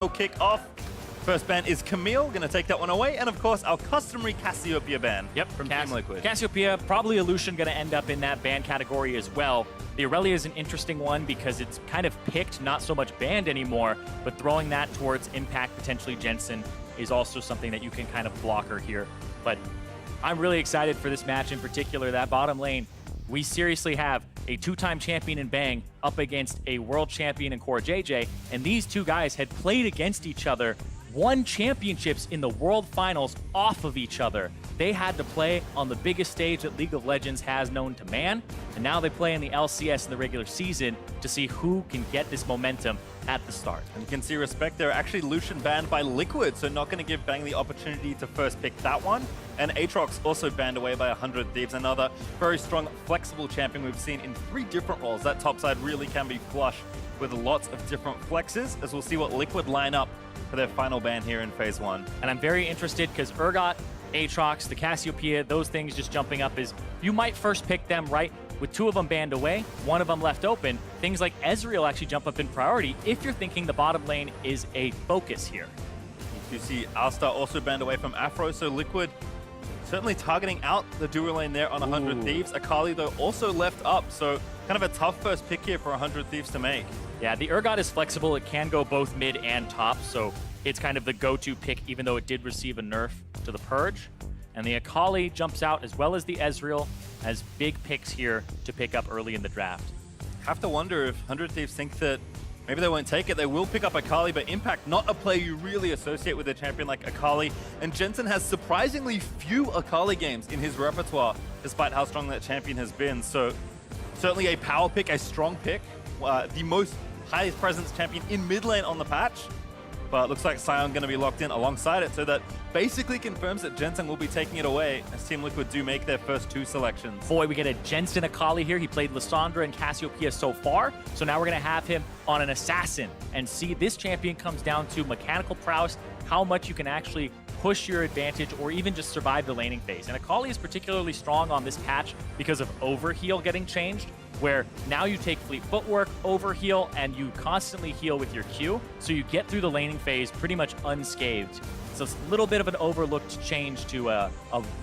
kick off. First ban is Camille, going to take that one away. And of course, our customary Cassiopeia ban from Team Liquid. Cassiopeia, probably Illusion going to end up in that ban category as well. The Aurelia is an interesting one because it's kind of picked, not so much banned anymore, but throwing that towards Impact, potentially Jensen, is also something that you can kind of blocker here. But I'm really excited for this match in particular. That bottom lane, we seriously have a two-time champion in Bang up against a world champion in Core JJ, and these two guys had played against each other, won championships in the World Finals off of each other. They had to play on the biggest stage that League of Legends has known to man, and now they play in the LCS in the regular season to see who can get this momentum at the start. And you can see respect there. Actually, Lucian banned by Liquid, so not going to give Bang the opportunity to first pick that one. And Aatrox also banned away by 100 Thieves, another very strong, flexible champion we've seen in 3 different roles. That top side really can be flush with lots of different flexes, as we'll see what Liquid line up for their final ban here in Phase 1. And I'm very interested because Urgot, Aatrox, the Cassiopeia, those things just jumping up is, you might first pick them, right? With 2 of them banned away, 1 of them left open, things like Ezreal actually jump up in priority if you're thinking the bottom lane is a focus here. You see Alstar also banned away from Afro, so Liquid certainly targeting out the duo lane there on 100 Thieves. Akali, though, also left up, so kind of a tough first pick here for 100 Thieves to make. Yeah, the Urgot is flexible. It can go both mid and top, so it's kind of the go-to pick, even though it did receive a nerf to the Purge. And the Akali jumps out, as well as the Ezreal, as big picks here to pick up early in the draft. Have to wonder if 100 Thieves think that maybe they won't take it. They will pick up Akali, but Impact, not a player you really associate with a champion like Akali. And Jensen has surprisingly few Akali games in his repertoire, despite how strong that champion has been. So certainly a power pick, a strong pick. The most highest presence champion in mid lane on the patch. But looks like Sion going to be locked in alongside it, so that basically confirms that Jensen will be taking it away as Team Liquid do make their first 2 selections. Boy, we get a Jensen Akali here. He played Lissandra and Cassiopeia so far, so now we're going to have him on an Assassin. And see, this champion comes down to mechanical prowess, how much you can actually push your advantage or even just survive the laning phase. And Akali is particularly strong on this patch because of overheal getting changed, where now you take fleet footwork, overheal, and you constantly heal with your Q, so you get through the laning phase pretty much unscathed. So it's a little bit of an overlooked change to a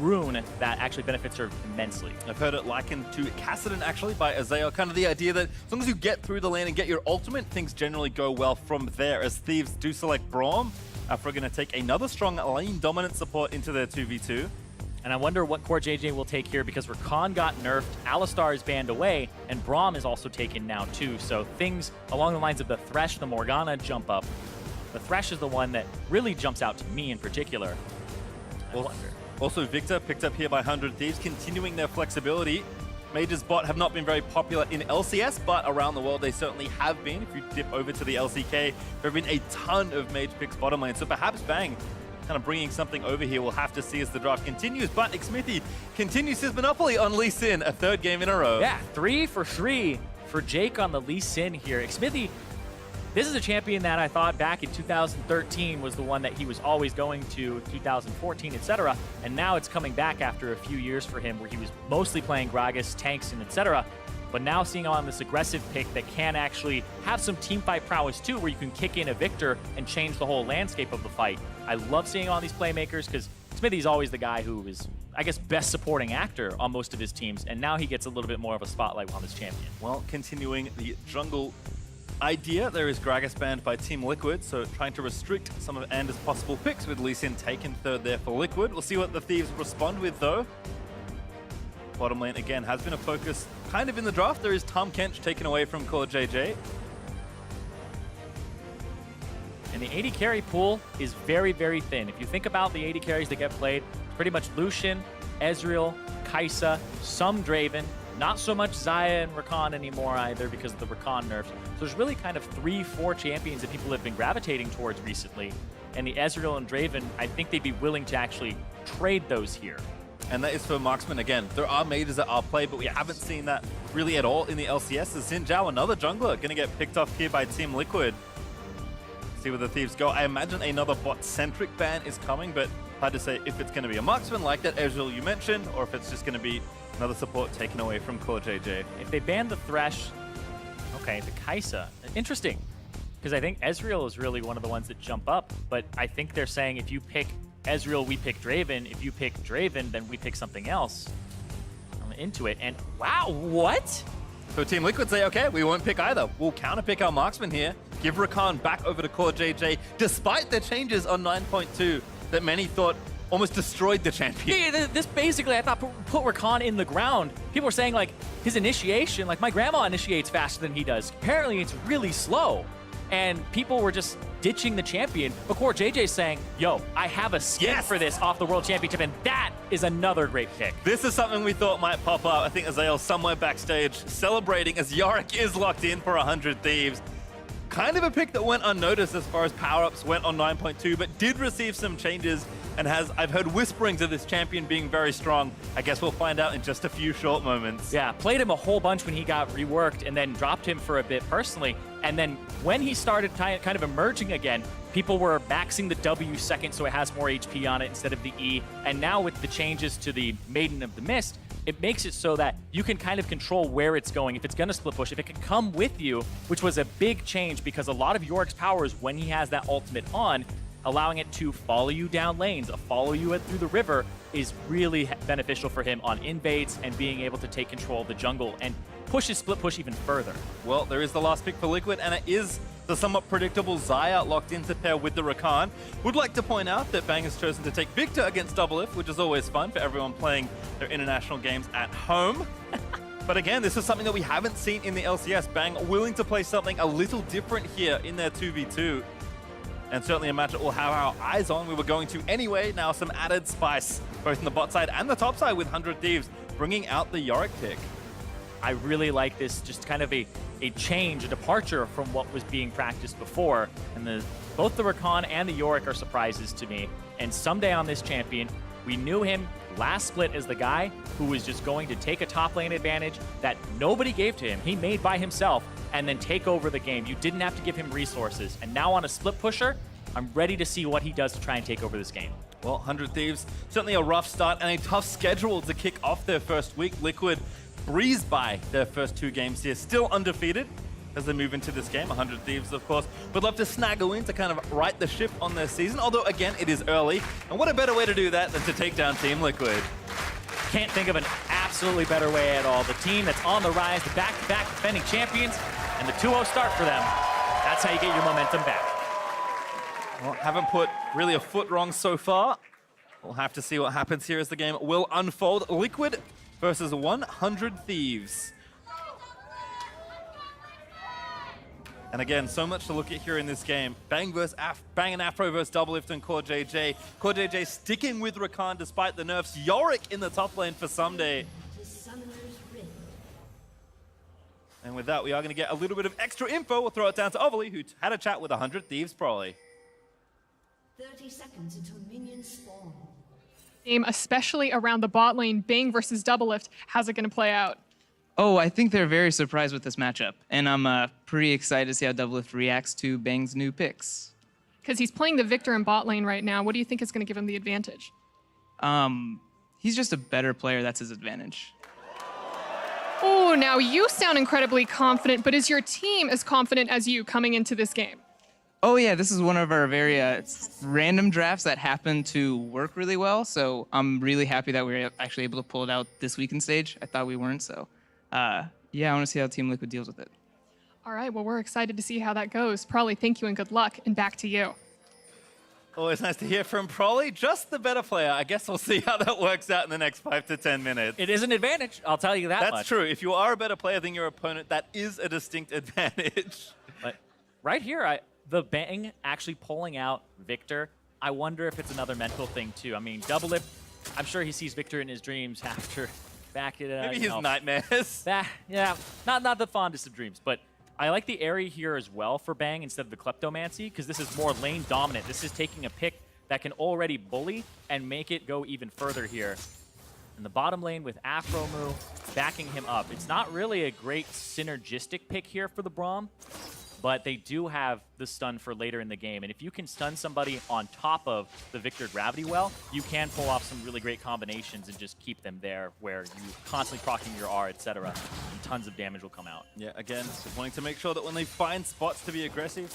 rune that actually benefits her immensely. I've heard it likened to Kassadin actually by Isaiah, kind of the idea that as long as you get through the lane and get your ultimate, things generally go well from there. As Thieves do select Braum, Afro going to take another strong lane dominant support into their 2v2. And I wonder what Core JJ will take here, because Rakan got nerfed, Alistar is banned away, and Braum is also taken now too. So things along the lines of the Thresh, the Morgana jump up. The Thresh is the one that really jumps out to me in particular. Also Victor picked up here by 100 Thieves, continuing their flexibility. Mage's bot have not been very popular in LCS, but around the world they certainly have been. If you dip over to the LCK, there have been a ton of Mage picks bottom lane, so perhaps Bang kind of bringing something over here. We'll have to see as the draft continues, but Xmithy continues his monopoly on Lee Sin, a 3rd game in a row. Yeah, 3 for 3 for Jake on the Lee Sin here. Xmithy, this is a champion that I thought back in 2013 was the one that he was always going to, 2014, etc. And now it's coming back after a few years for him where he was mostly playing Gragas, tanks, and etc. But now seeing on this aggressive pick that can actually have some teamfight prowess too, where you can kick in a Victor and change the whole landscape of the fight. I love seeing all these playmakers because Smithy's always the guy who is, I guess, best supporting actor on most of his teams, and now he gets a little bit more of a spotlight on this champion. Well, continuing the jungle idea, there is Gragas banned by Team Liquid, so trying to restrict some of Anders' possible picks with Lee Sin taken 3rd there for Liquid. We'll see what the Thieves respond with though. Bottom lane again has been a focus kind of in the draft. There is Tom Kench taken away from Core JJ. And the AD carry pool is very, very thin. If you think about the AD carries that get played, it's pretty much Lucian, Ezreal, Kai'Sa, some Draven, not so much Xayah and Rakan anymore either because of the Rakan nerfs. So there's really kind of 3-4 champions that people have been gravitating towards recently. And the Ezreal and Draven, I think they'd be willing to actually trade those here. And that is for marksman again. There are mages that are played, but we haven't seen that really at all in the LCS. As Xin Zhao, another jungler, going to get picked off here by Team Liquid. See where the Thieves go. I imagine another bot-centric ban is coming, but hard to say if it's going to be a marksman like that Ezreal you mentioned, or if it's just going to be another support taken away from Core JJ. If they ban the Thresh, okay, the Kai'Sa, interesting. Because I think Ezreal is really one of the ones that jump up, but I think they're saying if you pick Ezreal, we pick Draven. If you pick Draven, then we pick something else. I'm into it, and wow, what? So Team Liquid say, okay, we won't pick either. We'll counter-pick our marksman here, give Rakan back over to Core JJ, despite the changes on 9.2 that many thought almost destroyed the champion. Yeah, this basically, I thought, put Rakan in the ground. People were saying, like, his initiation, like, my grandma initiates faster than he does. Apparently, it's really slow. And people were just ditching the champion. But Core JJ's saying, yo, I have a skin for this off the World Championship, and that is another great pick. This is something we thought might pop up. I think Azael's somewhere backstage celebrating as Yorick is locked in for 100 Thieves. Kind of a pick that went unnoticed as far as power-ups went on 9.2, but did receive some changes and I've heard whisperings of this champion being very strong. I guess we'll find out in just a few short moments. Yeah, played him a whole bunch when he got reworked and then dropped him for a bit personally. And then when he started kind of emerging again, people were maxing the W second so it has more HP on it instead of the E. And now with the changes to the Maiden of the Mist, it makes it so that you can kind of control where it's going. If it's going to split push, if it can come with you, which was a big change because a lot of Yorick's powers, when he has that ultimate on, allowing it to follow you down lanes, follow you through the river, is really beneficial for him on invades and being able to take control of the jungle and push his split push even further. Well, there is the last pick for Liquid, and it is the somewhat predictable Xayah locked in to pair with the Rakan. Would like to point out that Bang has chosen to take Victor against Doublelift, which is always fun for everyone playing their international games at home. But again, this is something that we haven't seen in the LCS. Bang willing to play something a little different here in their 2v2. And certainly a match that we'll have our eyes on. We were going to anyway. Now some added spice, both in the bot side and the top side with 100 Thieves, bringing out the Yorick pick. I really like this, just kind of a change, a departure from what was being practiced before. And both the Rakan and the Yorick are surprises to me. And someday on this champion, we knew him last split as the guy who was just going to take a top lane advantage that nobody gave to him. He made by himself and then take over the game. You didn't have to give him resources. And now on a split pusher, I'm ready to see what he does to try and take over this game. Well, 100 Thieves, certainly a rough start and a tough schedule to kick off their first week. Liquid breezed by their first 2 games here, still undefeated as they move into this game. 100 Thieves, of course, would love to snaggle in to kind of right the ship on their season, although, again, it is early. And what a better way to do that than to take down Team Liquid. Can't think of an absolutely better way at all. The team that's on the rise, the back-to-back defending champions, and the 2-0 start for them. That's how you get your momentum back. Well, haven't put really a foot wrong so far. We'll have to see what happens here as the game will unfold. Liquid versus 100 Thieves. And again, so much to look at here in this game. Bang and Afro versus Doublelift and Core JJ. Core JJ sticking with Rakan despite the nerfs. Yorick in the top lane for someday. And with that, we are going to get a little bit of extra info. We'll throw it down to Overly, who had a chat with 100 Thieves probably. 30 seconds until minions spawn. Especially around the bot lane, Bang versus Doublelift. How's it going to play out? Oh, I think they're very surprised with this matchup, and I'm pretty excited to see how Doublelift reacts to Bang's new picks. Because he's playing the Victor in bot lane right now. What do you think is going to give him the advantage? He's just a better player. That's his advantage. Oh, now you sound incredibly confident, but is your team as confident as you coming into this game? Oh yeah, this is one of our very random drafts that happen to work really well, so I'm really happy that we were actually able to pull it out this weekend stage. I thought we weren't, so yeah, I want to see how Team Liquid deals with it. All right, well, we're excited to see how that goes. Probably thank you and good luck, and back to you. Always nice to hear from Prolly, just the better player. I guess we'll see how that works out in the next 5 to 10 minutes. It is an advantage, I'll tell you that much. That's true. If you are a better player than your opponent, that is a distinct advantage. But right here, the Bang actually pulling out Victor, I wonder if it's another mental thing too. I mean, Doublelift, I'm sure he sees Victor in his dreams after back it up. Maybe his nightmares. Yeah, not the fondest of dreams, but I like the area here as well for Bang instead of the Kleptomancy, because this is more lane dominant. This is taking a pick that can already bully and make it go even further here. In the bottom lane with Afromu backing him up. It's not really a great synergistic pick here for the Braum, but they do have the stun for later in the game. And if you can stun somebody on top of the Victor Gravity Well, you can pull off some really great combinations and just keep them there where you constantly proccing your R, etc. And tons of damage will come out. Yeah, again, just wanting to make sure that when they find spots to be aggressive,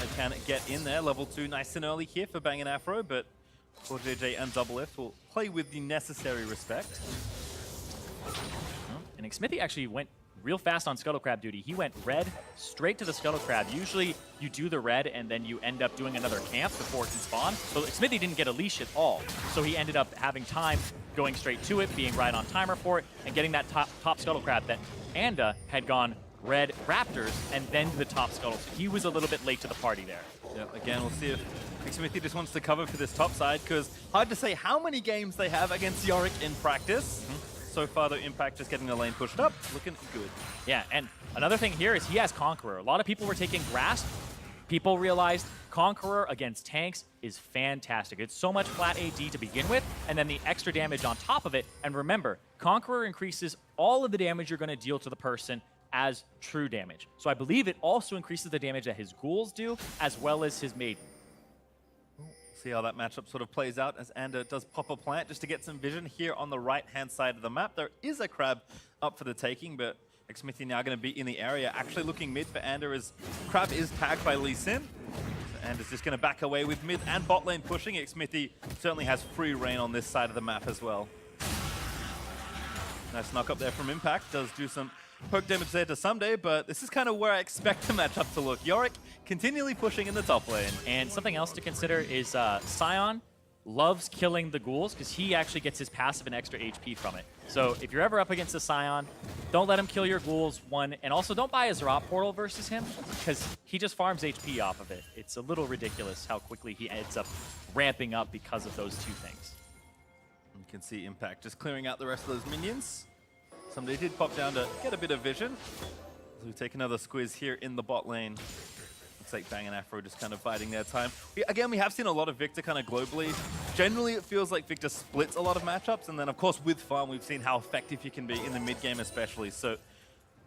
they can get in there. Level 2 nice and early here for Bang and Afro, but JJ and Doublelift will play with the necessary respect. And Xmithy actually went real fast on Scuttle Crab duty. He went red straight to the Scuttle Crab. Usually you do the red and then you end up doing another camp before it can spawn. So Xmithy didn't get a leash at all. So he ended up having time going straight to it, being right on timer for it, and getting that top Scuttle Crab that Anda had gone red Raptors and then to the top Scuttle. So he was a little bit late to the party there. Yeah, again, we'll see if Xmithy just wants to cover for this top side, because hard to say how many games they have against Yorick in practice. So far, though, Impact just getting the lane pushed up, looking good. Yeah, and another thing here is he has Conqueror. A lot of people were taking Grasp. People realized Conqueror against tanks is fantastic. It's so much flat AD to begin with, and then the extra damage on top of it. And remember, Conqueror increases all of the damage you're going to deal to the person as true damage. So I believe it also increases the damage that his ghouls do, as well as his maiden. See how that matchup sort of plays out as Anda does pop a plant just to get some vision here on the right-hand side of the map. There is a Crab up for the taking, but Xmithy now going to be in the area. Actually looking mid for Anda as Crab is tagged by Lee Sin. So Anda's just going to back away with mid and bot lane pushing. Xmithy certainly has free reign on this side of the map as well. Nice knock up there from Impact. Does do some poke damage there to Someday, but this is kind of where I expect the matchup to look. Yorick continually pushing in the top lane. And something else to consider is Sion loves killing the ghouls because he actually gets his passive and extra HP from it. So if you're ever up against a Sion, don't let him kill your ghouls, one, and also don't buy a Zerat portal versus him because he just farms HP off of it. It's a little ridiculous how quickly he ends up ramping up because of those two things. You can see Impact just clearing out the rest of those minions. Somebody did pop down to get a bit of vision. So we take another squiz here in the bot lane. Looks like Bang and Afro just kind of biding their time. Again, we have seen a lot of Victor kind of globally. Generally, it feels like Victor splits a lot of matchups. And then, of course, with farm, we've seen how effective he can be in the mid game especially. So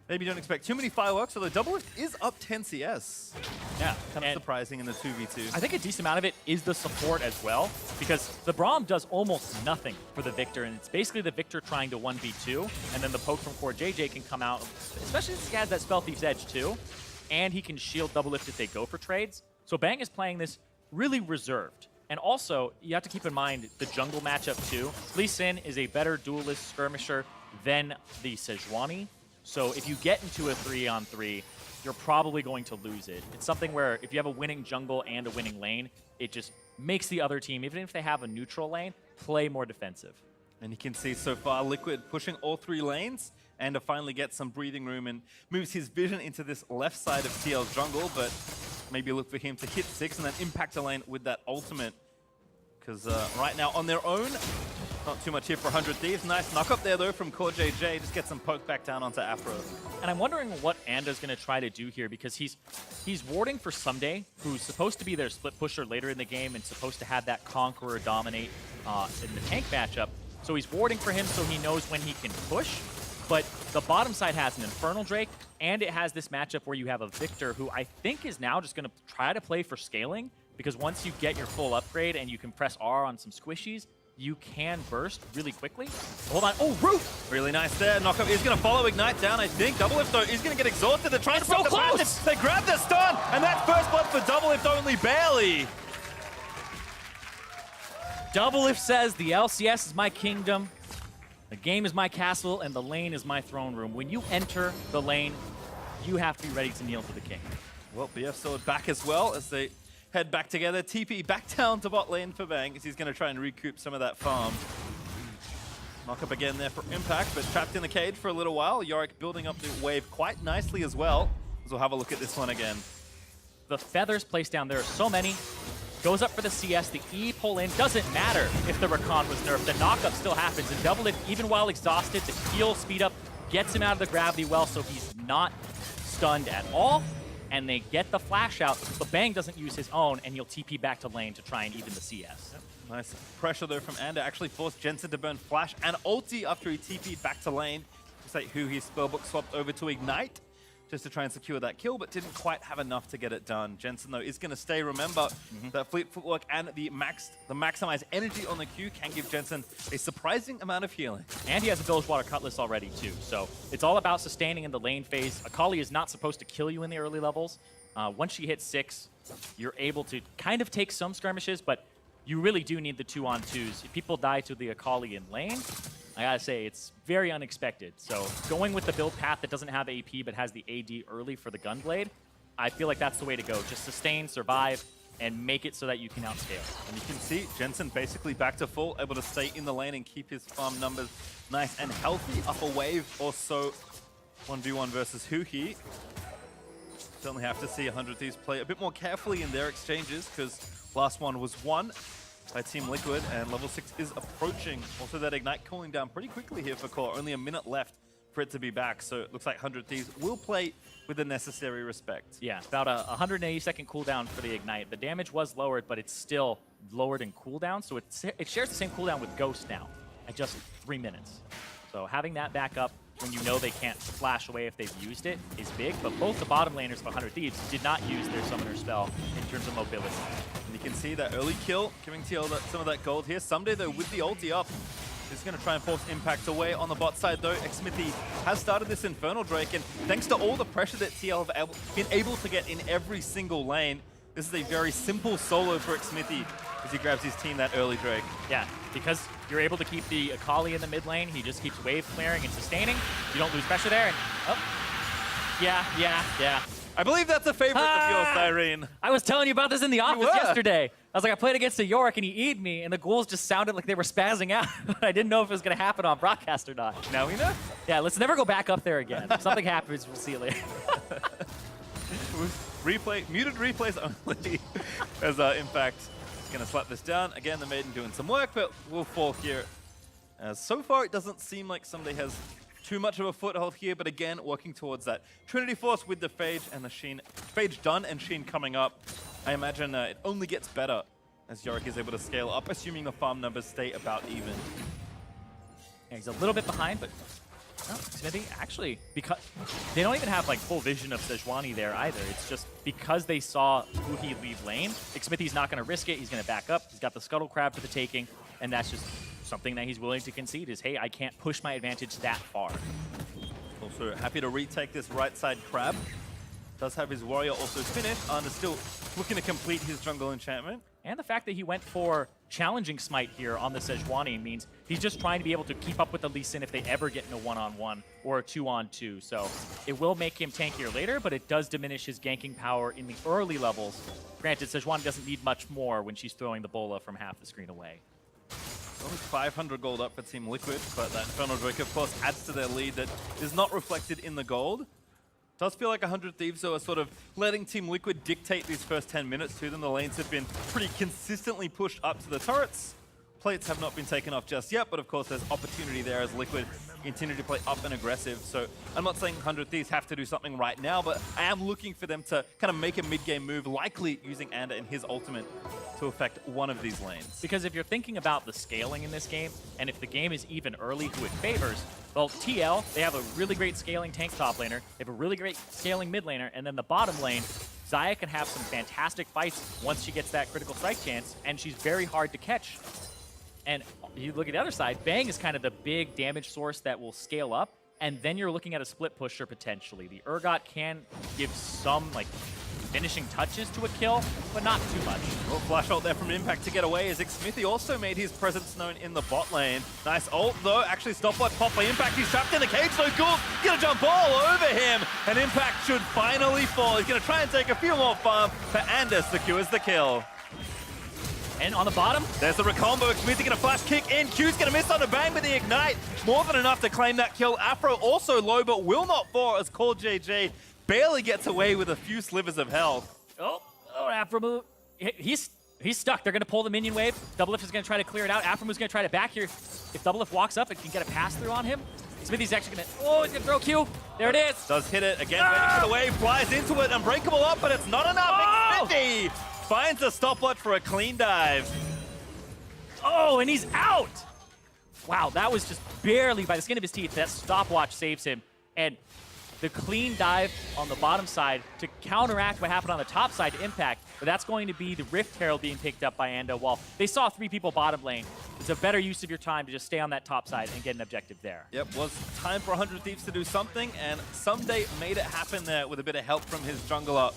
maybe don't expect too many fireworks, although Doublelift is up 10 CS. Yeah. Kind of surprising in the 2v2. I think a decent amount of it is the support as well, because the Braum does almost nothing for the Victor, and it's basically the Victor trying to 1v2, and then the poke from Core JJ can come out, especially since he has that Spell Thief's Edge too, and he can shield Doublelift if they go for trades. So Bang is playing this really reserved. And also, you have to keep in mind the jungle matchup too. Lee Sin is a better duelist skirmisher than the Sejuani. So if you get into a 3-on-3, you're probably going to lose it. It's something where if you have a winning jungle and a winning lane, it just makes the other team, even if they have a neutral lane, play more defensive. And you can see so far Liquid pushing all three lanes and to finally get some breathing room and moves his vision into this left side of TL's jungle, but maybe look for him to hit 6 and then impact the lane with that ultimate. Because right now on their own, not too much here for 100 Thieves. Nice knock up there though from Core JJ. Just get some poke back down onto Afro. And I'm wondering what Anda's going to try to do here, because he's warding for Someday, who's supposed to be their split pusher later in the game and supposed to have that Conqueror dominate in the tank matchup. So he's warding for him so he knows when he can push. But the bottom side has an Infernal Drake, and it has this matchup where you have a Victor who I think is now just going to try to play for scaling, because once you get your full upgrade and you can press R on some squishies, you can burst really quickly. Hold on. Oh, Root! Really nice there. Knockup is going to follow Ignite down, I think. Doublelift, though, is going to get exhausted. They're trying to so block the close! passive. They grab the stun, and that's first blood for Doublelift only barely. Doublelift says, the LCS is my kingdom, the game is my castle, and the lane is my throne room. When you enter the lane, you have to be ready to kneel to the king. Well, BF Sword back as well as they head back together. TP back down to bot lane for Bang as he's going to try and recoup some of that farm. Knock up again there for Impact, but trapped in the cage for a little while. Yorick building up the wave quite nicely as well. So we'll have a look at this one again. The feathers placed down, there are so many. Goes up for the CS, the E pull in. Doesn't matter if the Rakan was nerfed. The knockup still happens. And Doublelift, even while exhausted, the heal speed up gets him out of the gravity well, so he's not stunned at all. And they get the flash out, but Bang doesn't use his own, and he'll TP back to lane to try and even the CS. Nice pressure though from Anda. Actually forced Jensen to burn flash and ulti after he TP'd back to lane. Looks like who his spellbook swapped over to Ignite. just to try and secure that kill, but didn't quite have enough to get it done. Jensen, though, is going to stay. Remember, that fleet footwork and the maximized energy on the Q can give Jensen a surprising amount of healing. And he has a Bilgewater Cutlass already, too. So it's all about sustaining in the lane phase. Akali is not supposed to kill you in the early levels. Once she hits 6, you're able to kind of take some skirmishes, but you really do need the 2-on-2s. If people die to the Akali in lane, I gotta say, it's very unexpected. So going with the build path that doesn't have AP but has the AD early for the Gunblade, I feel like that's the way to go. Just sustain, survive, and make it so that you can outscale. And you can see Jensen basically back to full, able to stay in the lane and keep his farm numbers nice and healthy. Up a wave or so, 1v1 versus who here. Certainly have to see 100 Thieves play a bit more carefully in their exchanges, because last one was won by Team Liquid, and level 6 is approaching. Also, that Ignite cooling down pretty quickly here for Core. Only a minute left for it to be back, so it looks like 100 Thieves will play with the necessary respect. Yeah, about a 180-second cooldown for the Ignite. The damage was lowered, but it's still lowered in cooldown, so it shares the same cooldown with Ghost now at just 3 minutes. So having that back up when you know they can't flash away if they've used it is big, but both the bottom laners of 100 Thieves did not use their Summoner spell in terms of mobility. And you can see that early kill, giving TL some of that gold here. Someday, though, with the ulti up, is going to try and force Impact away. On the bot side, though, Xmithy has started this Infernal Drake, and thanks to all the pressure that TL have been able to get in every single lane, this is a very simple solo for Xmithy as he grabs his team that early Drake. Yeah, because you're able to keep the Akali in the mid lane. He just keeps wave clearing and sustaining. You don't lose pressure there. And, oh, yeah. I believe that's a favorite of yours, Cyrene. I was telling you about this in the office yesterday. I was like, I played against the Yorick and he E'd me, and the ghouls just sounded like they were spazzing out. I didn't know if it was going to happen on broadcast or not. Now we know. Yeah, let's never go back up there again. If something happens, we'll see you later. Muted replays only, as Impact is going to slap this down. Again, the Maiden doing some work, but will fall here. So far, it doesn't seem like somebody has too much of a foothold here, but again, working towards that Trinity Force with the Phage and the Sheen. Phage done and Sheen coming up. I imagine it only gets better as Yorick is able to scale up, assuming the farm numbers stay about even. Yeah, he's a little bit behind, but Xmithy, actually, because they don't even have like full vision of Sejuani there either. It's just because they saw Wuhi leave lane, Xmithy's not going to risk it. He's going to back up. He's got the Scuttle Crab for the taking, and that's just something that he's willing to concede is, hey, I can't push my advantage that far. Also happy to retake this right side Crab. Does have his warrior also finished, and is still looking to complete his jungle enchantment. And the fact that he went for challenging smite here on the Sejuani means he's just trying to be able to keep up with the Lee Sin if they ever get in a 1-on-1 or a 2-on-2. So it will make him tankier later, but it does diminish his ganking power in the early levels. Granted, Sejuani doesn't need much more when she's throwing the bola from half the screen away. Only 500 gold up for Team Liquid, but that Infernal Drake, of course, adds to their lead that is not reflected in the gold. Does feel like 100 Thieves, though, are sort of letting Team Liquid dictate these first 10 minutes to them. The lanes have been pretty consistently pushed up to the turrets. Plates have not been taken off just yet, but of course there's opportunity there as Liquid continue to play up and aggressive. So I'm not saying 100 Thieves have to do something right now, but I am looking for them to kind of make a mid-game move, likely using Ander and his ultimate to affect one of these lanes. Because if you're thinking about the scaling in this game, and if the game is even early who it favors, well, TL, they have a really great scaling tank top laner, they have a really great scaling mid laner, and then the bottom lane, Xayah can have some fantastic fights once she gets that critical strike chance, and she's very hard to catch. And you look at the other side, Bang is kind of the big damage source that will scale up, and then you're looking at a split pusher potentially. The Urgot can give some like finishing touches to a kill, but not too much. Well, flash ult there from Impact to get away as Xmithy also made his presence known in the bot lane. Nice ult though, actually stopwatch pop by Impact. He's trapped in the cage, so cool. Gonna jump all over him, and Impact should finally fall. He's gonna try and take a few more farm, but Ander secures the kill. And on the bottom, there's the recombo. Xmithy gonna flash kick in. Q's gonna miss on the Bang with the Ignite. More than enough to claim that kill. Afro also low, but will not fall as Call JJ barely gets away with a few slivers of health. Oh, Afro move. He's stuck. They're gonna pull the minion wave. Doublelift is gonna try to clear it out. Afro move's gonna try to back here. If Doublelift walks up, it can get a pass through on him. Xmithy's actually gonna, he's gonna throw Q. There it is. Does hit it again, waiting for the wave, flies into it, unbreakable up, but it's not enough. Xmithy finds a stopwatch for a clean dive. Oh, and he's out. Wow, that was just barely by the skin of his teeth. That stopwatch saves him. And the clean dive on the bottom side to counteract what happened on the top side to Impact, but that's going to be the Rift Herald being picked up by Ando. While they saw 3 people bottom lane, it's a better use of your time to just stay on that top side and get an objective there. Yep, was time for 100 Thieves to do something, and Someday made it happen there with a bit of help from his jungler.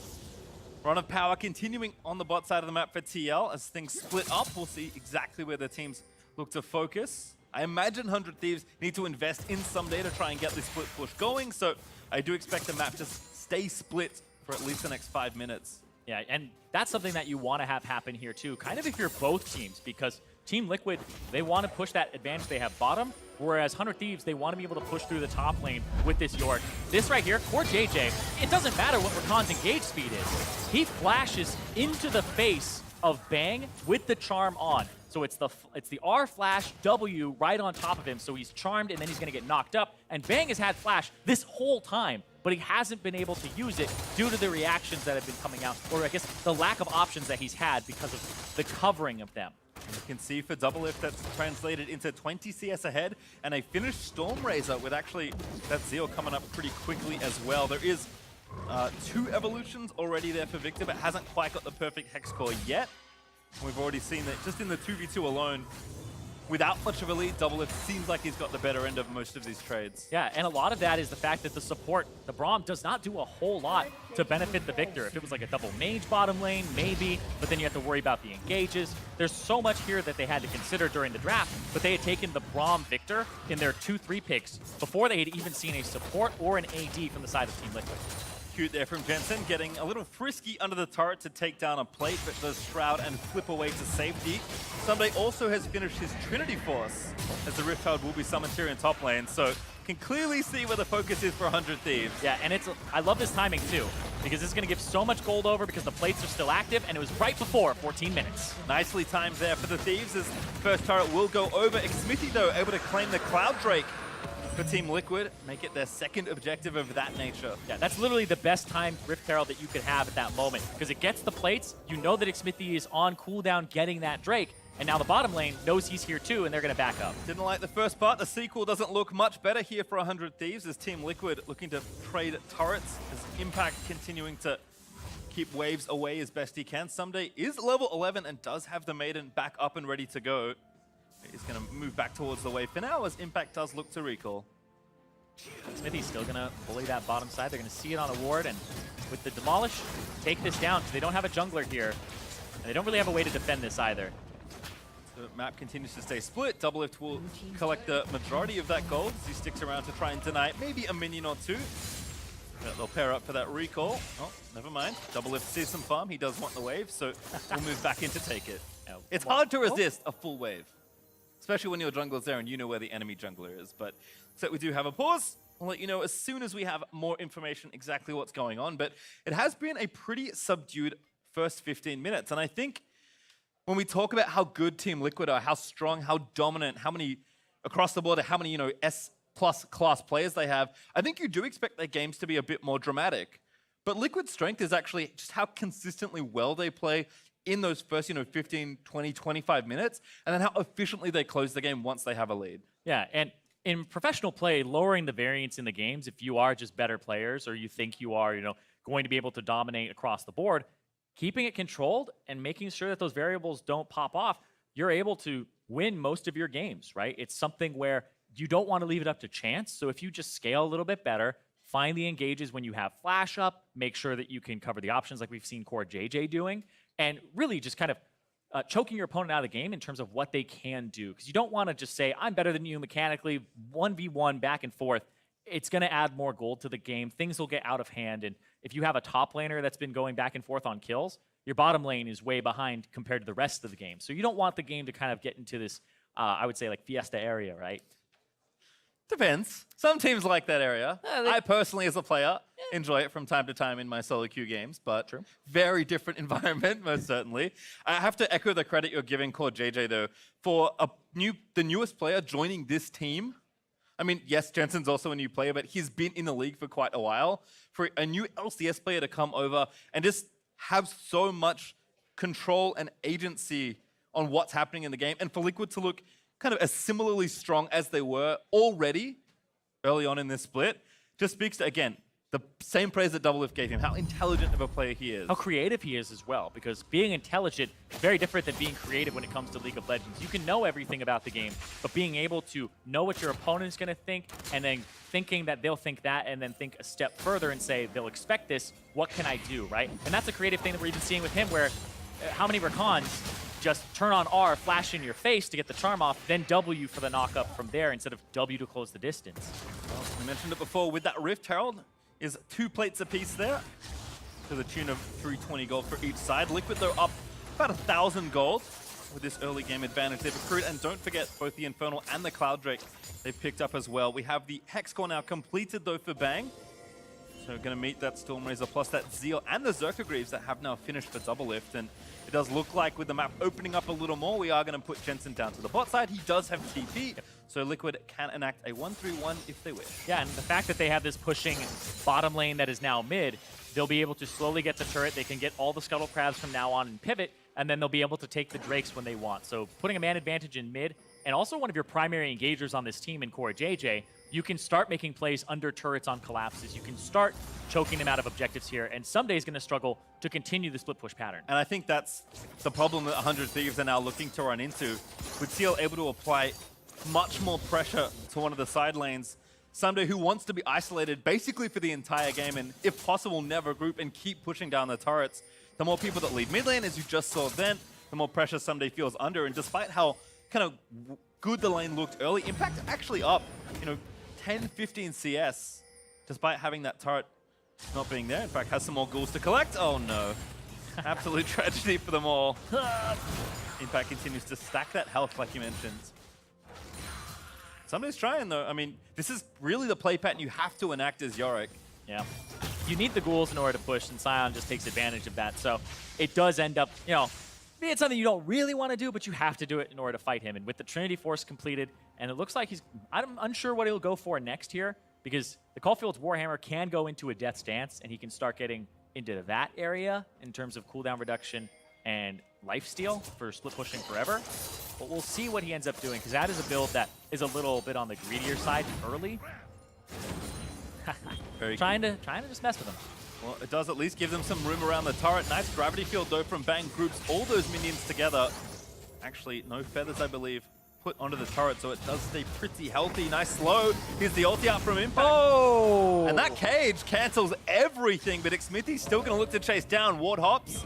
Run of power continuing on the bot side of the map for TL. As things split up, we'll see exactly where the teams look to focus. I imagine 100 Thieves need to invest in Someday to try and get this split push going, so I do expect the map to stay split for at least the next 5 minutes. Yeah, and that's something that you want to have happen here too, kind of if you're both teams, because Team Liquid, they want to push that advantage they have bottom, whereas 100 Thieves, they want to be able to push through the top lane with this York. This right here, Core JJ, it doesn't matter what Rakan's engage speed is. He flashes into the face of Bang with the charm on. So it's the R flash W right on top of him, so he's charmed and then he's going to get knocked up. And Bang has had flash this whole time, but he hasn't been able to use it due to the reactions that have been coming out, or I guess the lack of options that he's had because of the covering of them. You can see for Doublelift that's translated into 20 CS ahead and a finished Stormrazor with actually that Zeal coming up pretty quickly as well. There is 2 evolutions already there for Victor, but hasn't quite got the perfect Hex core yet. We've already seen that just in the 2v2 alone, without much of a lead, Doublelift seems like he's got the better end of most of these trades. Yeah, and a lot of that is the fact that the support, the Braum, does not do a whole lot to benefit the Victor. If it was like a double mage bottom lane, maybe, but then you have to worry about the engages. There's so much here that they had to consider during the draft, but they had taken the Braum Victor in their 2-3 picks before they had even seen a support or an AD from the side of Team Liquid. Cute there from Jensen, getting a little frisky under the turret to take down a plate, but does shroud and flip away to safety. Someday also has finished his Trinity Force, as the Rift Herald will be summoned here in top lane, so can clearly see where the focus is for 100 Thieves. Yeah, and I love this timing too, because this is going to give so much gold over because the plates are still active, and it was right before 14 minutes. Nicely timed there for the Thieves, as first turret will go over. Xmithy, though, able to claim the Cloud Drake for Team Liquid, make it their second objective of that nature. Yeah, that's literally the best timed Rift Herald that you could have at that moment, because it gets the plates, you know that Xmithy is on cooldown getting that Drake, and now the bottom lane knows he's here too, and they're going to back up. Didn't like the first part. The sequel doesn't look much better here for 100 Thieves, as Team Liquid looking to trade turrets, as Impact continuing to keep waves away as best he can. Someday is level 11 and does have the Maiden back up and ready to go. He's going to move back towards the wave for now, as Impact does look to recall. Smithy's still going to bully that bottom side. They're going to see it on a ward, and with the Demolish, take this down, because they don't have a jungler here. And they don't really have a way to defend this either. The map continues to stay split. Doublelift will collect the majority of that gold as he sticks around to try and deny maybe a minion or 2. They'll pair up for that recall. Oh, never mind. Doublelift sees some farm. He does want the wave, so we'll move back in to take it. It's hard to resist a full wave, especially when your jungler's there and you know where the enemy jungler is. But so we do have a pause. I'll let you know as soon as we have more information exactly what's going on. But it has been a pretty subdued first 15 minutes. And I think when we talk about how good Team Liquid are, how strong, how dominant, how many across the board, how many, S+ class players they have, I think you do expect their games to be a bit more dramatic. But Liquid's strength is actually just how consistently well they play in those first, 15, 20, 25 minutes, and then how efficiently they close the game once they have a lead. Yeah, and in professional play, lowering the variance in the games, if you are just better players or you think you are, going to be able to dominate across the board, keeping it controlled and making sure that those variables don't pop off, you're able to win most of your games, right? It's something where you don't want to leave it up to chance. So if you just scale a little bit better, find the engages when you have flash up, make sure that you can cover the options like we've seen Core JJ doing, and really just kind of choking your opponent out of the game in terms of what they can do. Because you don't want to just say, I'm better than you mechanically, 1v1 back and forth. It's going to add more gold to the game. Things will get out of hand. And if you have a top laner that's been going back and forth on kills, your bottom lane is way behind compared to the rest of the game. So you don't want the game to kind of get into this, I would say, like Fiesta area, right? Depends. Some teams like that area. I personally, as a player, enjoy it from time to time in my solo queue games, but very different environment, most certainly. I have to echo the credit you're giving Core JJ, though, for the newest player joining this team. I mean, yes, Jensen's also a new player, but he's been in the league for quite a while. For a new LCS player to come over and just have so much control and agency on what's happening in the game, and for Liquid to look kind of as similarly strong as they were already early on in this split, just speaks to, again, the same praise that Doublelift gave him, how intelligent of a player he is. How creative he is as well, because being intelligent is very different than being creative when it comes to League of Legends. You can know everything about the game, but being able to know what your opponent's going to think, and then thinking that they'll think that, and then think a step further and say, they'll expect this, what can I do, right? And that's a creative thing that we're even seeing with him, where how many Rakans just turn on R, flash in your face to get the charm off, then W for the knock-up from there instead of W to close the distance. Well, we mentioned it before, with that Rift Herald, is 2 plates apiece there, to the tune of 320 gold for each side. Liquid, though, up about 1,000 gold with this early game advantage they've accrued. And don't forget, both the Infernal and the Cloud Drake they've picked up as well. We have the Hex Core now completed, though, for Bang. So going to meet that Stormrazor plus that Zeal and the Zerka Greaves that have now finished for Doublelift. And it does look like with the map opening up a little more, we are going to put Jensen down to the bot side. He does have TP, so Liquid can enact a 1-3-1 if they wish. Yeah, and the fact that they have this pushing bottom lane that is now mid, they'll be able to slowly get the turret. They can get all the Scuttle Crabs from now on and pivot, and then they'll be able to take the Drakes when they want. So putting a man advantage in mid, and also one of your primary engagers on this team in Core JJ, you can start making plays under turrets on collapses. You can start choking them out of objectives here, and someday is going to struggle to continue the split push pattern. And I think that's the problem that 100 Thieves are now looking to run into. With Seal able to apply much more pressure to one of the side lanes, Someday who wants to be isolated basically for the entire game, and if possible, never group and keep pushing down the turrets. The more people that lead mid lane, as you just saw then, the more pressure Someday feels under. And despite how kind of good the lane looked early, Impact actually up, 10, 15 CS, despite having that turret not being there. In fact, has some more ghouls to collect. Oh no. Absolute tragedy for them all. Impact continues to stack that health like you mentioned. Somebody's trying though. I mean, this is really the play pattern you have to enact as Yorick. Yeah. You need the ghouls in order to push, and Sion just takes advantage of that. So it does end up, maybe it's something you don't really want to do, but you have to do it in order to fight him. And with the Trinity Force completed, and it looks like I'm unsure what he'll go for next here, because the Caulfield's Warhammer can go into a Death's Dance, and he can start getting into that area in terms of cooldown reduction and lifesteal for split pushing forever. But we'll see what he ends up doing, because that is a build that is a little bit on the greedier side early. trying to just mess with him. Well, it does at least give them some room around the turret. Nice gravity field though from Bang, groups all those minions together. Actually, no feathers, I believe, put onto the turret, so it does stay pretty healthy. Nice slow. Here's the ulti out from Impact. Oh! And that cage cancels everything, but Xmithy's still going to look to chase down. Ward hops.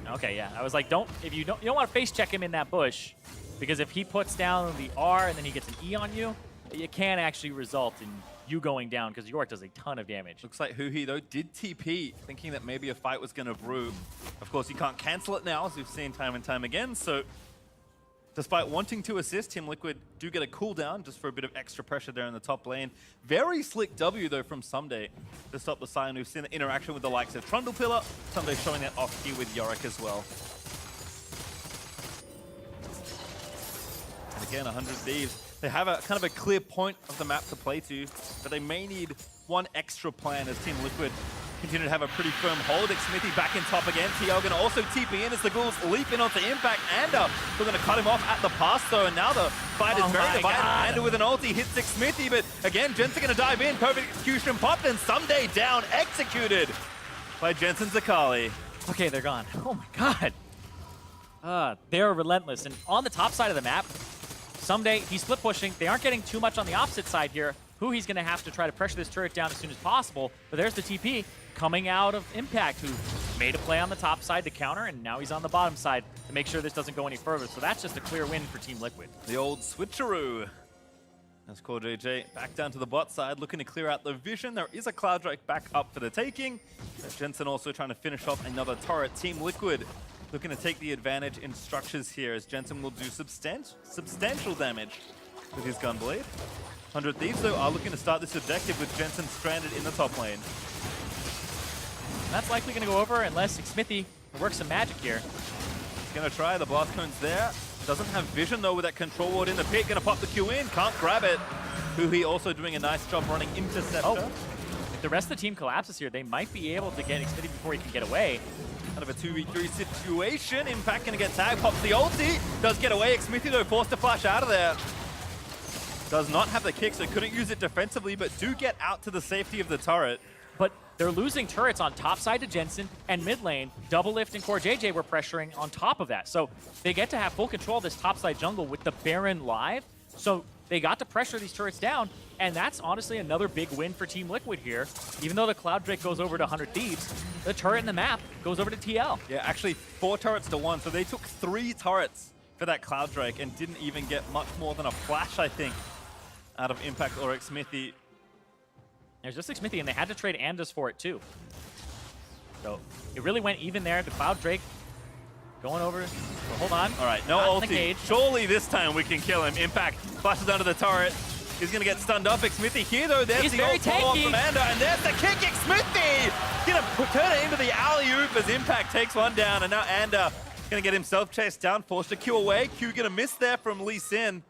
Okay, yeah. I was like, you don't want to face check him in that bush, because if he puts down the R and then he gets an E on you, it can actually result in you going down, because York does a ton of damage. Looks like Huhi, though, did TP, thinking that maybe a fight was going to brew. Of course, you can't cancel it now, as we've seen time and time again, so despite wanting to assist, Team Liquid do get a cooldown just for a bit of extra pressure there in the top lane. Very slick W, though, from Someday to stop the Sion. We've seen the interaction with the likes of Trundle Pillar. Someday showing that off here with Yorick as well. And again, 100 Thieves. They have a kind of a clear point of the map to play to, but they may need one extra plan as Team Liquid continue to have a pretty firm hold. Xmithy back in top again. TL going to also TP in as the ghouls leap in onto Impact. And they're going to cut him off at the pass though, and now the fight is very divided. And with an ulti hits Xmithy, but again, Jensen going to dive in. Perfect execution popped, and Someday down, executed by Jensen Zakali. Okay, they're gone. Oh my god. They're relentless. And on the top side of the map, Someday, he's split pushing. They aren't getting too much on the opposite side here. He's going to have to try to pressure this turret down as soon as possible. But there's the TP coming out of Impact, who made a play on the top side to counter, and now he's on the bottom side to make sure this doesn't go any further. So that's just a clear win for Team Liquid. The old switcheroo. That's Core JJ back down to the bot side, looking to clear out the vision. There is a Cloud Drake back up for the taking. Jensen also trying to finish off another turret. Team Liquid looking to take the advantage in structures here, as Jensen will do substantial damage with his Gunblade. 100 Thieves, though, are looking to start this objective with Jensen stranded in the top lane. And that's likely going to go over unless Xmithy works some magic here. He's going to try. The blast cone's there. Doesn't have vision, though, with that control ward in the pit. Going to pop the Q in. Can't grab it. Huhi also doing a nice job running Interceptor. Oh. If the rest of the team collapses here, they might be able to get Xmithy before he can get away. Kind of a 2v3 situation. Impact going to get tagged. Pops the ulti. Does get away. Xmithy, though, forced to flash out of there. Does not have the kick, so couldn't use it defensively, but do get out to the safety of the turret. but they're losing turrets on top side to Jensen and mid lane. Double Lift and Core JJ were pressuring on top of that. So they get to have full control of this top side jungle with the Baron live. So they got to pressure these turrets down, and that's honestly another big win for Team Liquid here. Even though the Cloud Drake goes over to 100 Thieves, the turret in the map goes over to TL. Yeah, actually 4 turrets to 1, so they took 3 turrets for that Cloud Drake and didn't even get much more than a flash, I think, out of Impact or Xmithy. There's just Xmithy, and they had to trade Andus for it too. So it really went even there. The Cloud Drake going over. Well, hold on. All right, no ulti. Surely this time we can kill him. Impact flashes under the turret. He's going to get stunned up. Xmithy here, though. There's the ult follow-up from Anda, and there's the kick. Xmithy going to turn it into the alley-oop as Impact takes one down, and now Anda going to get himself chased down, forced to Q away. Q going to miss there from Lee Sin.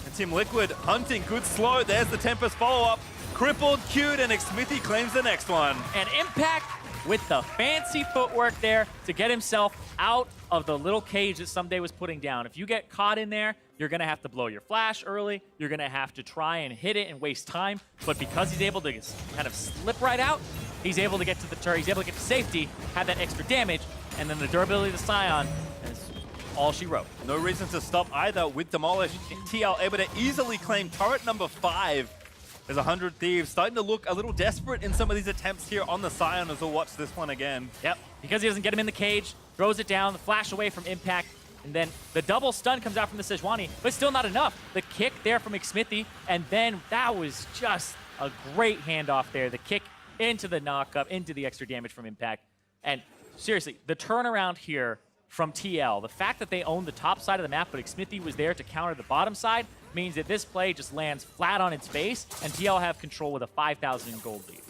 And Team Liquid hunting good slow. There's the Tempest follow-up. Crippled, Q'd, and Xmithy claims the next one. And Impact with the fancy footwork there to get himself out of the little cage that Someday was putting down. If you get caught in there, you're going to have to blow your flash early. You're going to have to try and hit it and waste time. But because he's able to kind of slip right out, he's able to get to the turret. He's able to get to safety, have that extra damage, and then the durability of the Scion is all she wrote. No reason to stop either with Demolish. TL able to easily claim turret number 5. There's 100 Thieves starting to look a little desperate in some of these attempts here on the Scion, as we'll watch this one again. Yep, because he doesn't get him in the cage, throws it down, the flash away from Impact, and then the double stun comes out from the Sejuani, but still not enough. The kick there from Xmithy, and then that was just a great handoff there. The kick into the knock-up, into the extra damage from Impact. And seriously, the turnaround here from TL, the fact that they owned the top side of the map, but Xmithy was there to counter the bottom side, means that this play just lands flat on its face, and TL have control with a 5,000 gold lead.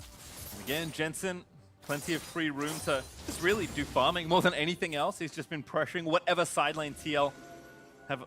Again, Jensen, plenty of free room to just really do farming more than anything else. He's just been pressuring whatever side lane TL have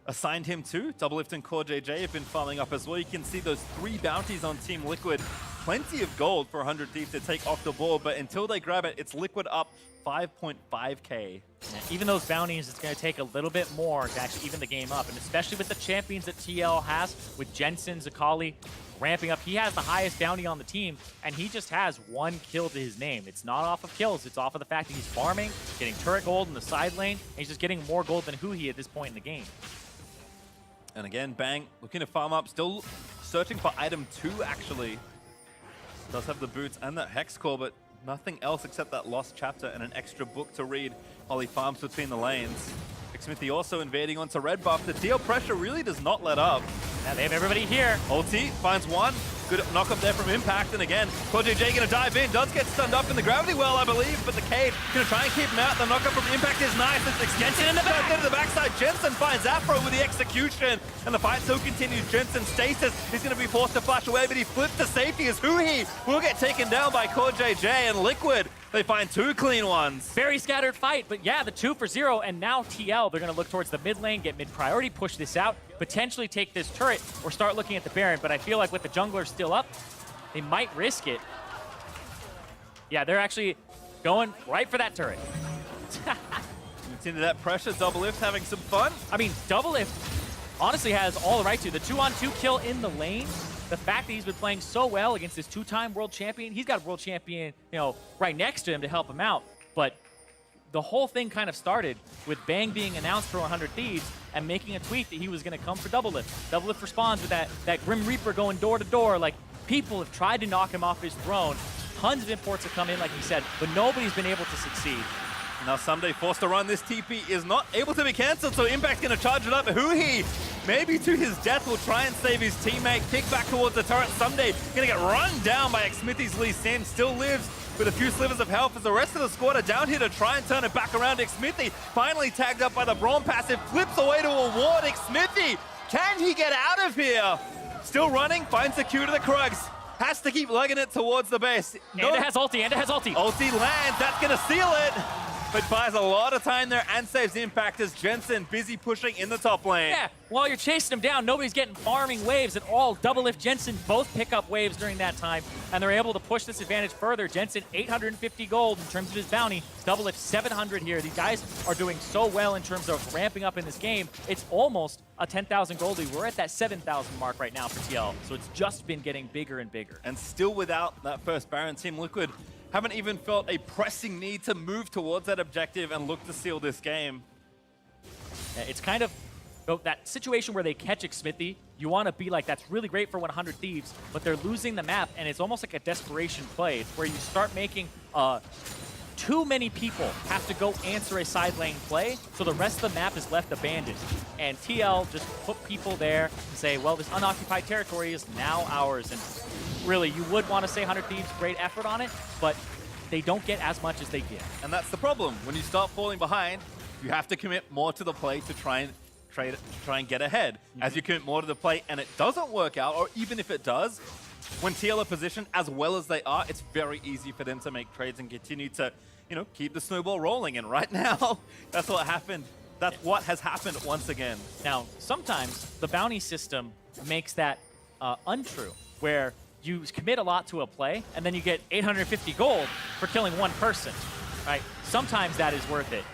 assigned him to. Double Lift and Core JJ have been farming up as well. You can see those 3 bounties on Team Liquid. Plenty of gold for 100 Thieves to take off the board, but until they grab it, it's Liquid up 5.5k. Yeah, even those bounties, it's going to take a little bit more to actually even the game up, and especially with the champions that TL has, with Jensen, Zakali ramping up. He has the highest bounty on the team, and he just has 1 kill to his name. It's not off of kills, it's off of the fact that he's farming, getting turret gold in the side lane, and he's just getting more gold than Huhi at this point in the game. And again, Bang looking to farm up, still searching for item 2 actually. Does have the boots and that Hex Core, but nothing else except that lost chapter and an extra book to read while he farms between the lanes. Xmithy also invading onto red buff. The TL pressure really does not let up. Now they have everybody here. Ulti finds one. Good knock up there from Impact, and again, CoreJJ gonna dive in. Does get stunned up in the gravity well, I believe, but the Cade gonna try and keep him out. The knock up from Impact is nice. It's extension in the back. Into the backside. Jensen finds Afro with the execution, and the fight still continues. Jensen stasis. He's gonna be forced to flash away, but he flips to safety as Huhi will get taken down by CoreJJ, and Liquid, they find 2 clean ones. Very scattered fight, but yeah, the 2 for 0, and now TL, they're going to look towards the mid lane, get mid priority, push this out, potentially take this turret, or start looking at the Baron, but I feel like with the jungler still up, they might risk it. Yeah, they're actually going right for that turret. Into that pressure, Double Lift having some fun. I mean, Double Lift honestly has all the right to. The 2-on-2 kill in the lane, the fact that he's been playing so well against this 2-time world champion, he's got a world champion, you know, right next to him to help him out. But the whole thing kind of started with Bang being announced for 100 Thieves and making a tweet that he was going to come for Double Lift. Double Lift responds with that Grim Reaper going door to door. Like, people have tried to knock him off his throne. Tons of imports have come in, like he said, but nobody's been able to succeed. Now Someday forced to run. This TP is not able to be cancelled, so Impact's going to charge it up. Huhi, maybe to his death, will try and save his teammate. Kick back towards the turret. Someday going to get run down by Xmithy's Lee Sin. Still lives with a few slivers of health as the rest of the squad are down here to try and turn it back around. Xmithy finally tagged up by the Braum passive. Flips away to a ward. Xmithy, can he get out of here? Still running, finds the Q to the Krugs. Has to keep lugging it towards the base. Anda has ulti, Anda has ulti. Ulti lands, that's going to seal it. but buys a lot of time there and saves impact as Jensen busy pushing in the top lane. Yeah, while you're chasing him down, nobody's getting farming waves at all. Double Lift Jensen both pick up waves during that time, and they're able to push this advantage further. Jensen, 850 gold in terms of his bounty. Double Lift, 700 here. These guys are doing so well in terms of ramping up in this game. It's almost a 10,000 gold lead. We're at that 7,000 mark right now for TL, so it's just been getting bigger and bigger. And still without that first Baron, Team Liquid haven't even felt a pressing need to move towards that objective and look to seal this game. It's kind of that situation where they catch Xmithy. You want to be like, that's really great for 100 Thieves, but they're losing the map, and it's almost like a desperation play. It's where you start making too many people have to go answer a side lane play, so the rest of the map is left abandoned. And TL just put people there and say, well, this unoccupied territory is now ours. And really, you would want to say 100 Thieves, great effort on it, but they don't get as much as they give. And that's the problem. When you start falling behind, you have to commit more to the play to try and get ahead. As you commit more to the play and it doesn't work out, or even if it does, when TL are positioned as well as they are, it's very easy for them to make trades and continue to, you know, keep the snowball rolling. And right now, that's what happened. That's what has happened once again. Now, sometimes the bounty system makes that untrue, where you commit a lot to a play, and then you get 850 gold for killing one person, right? Sometimes that is worth it.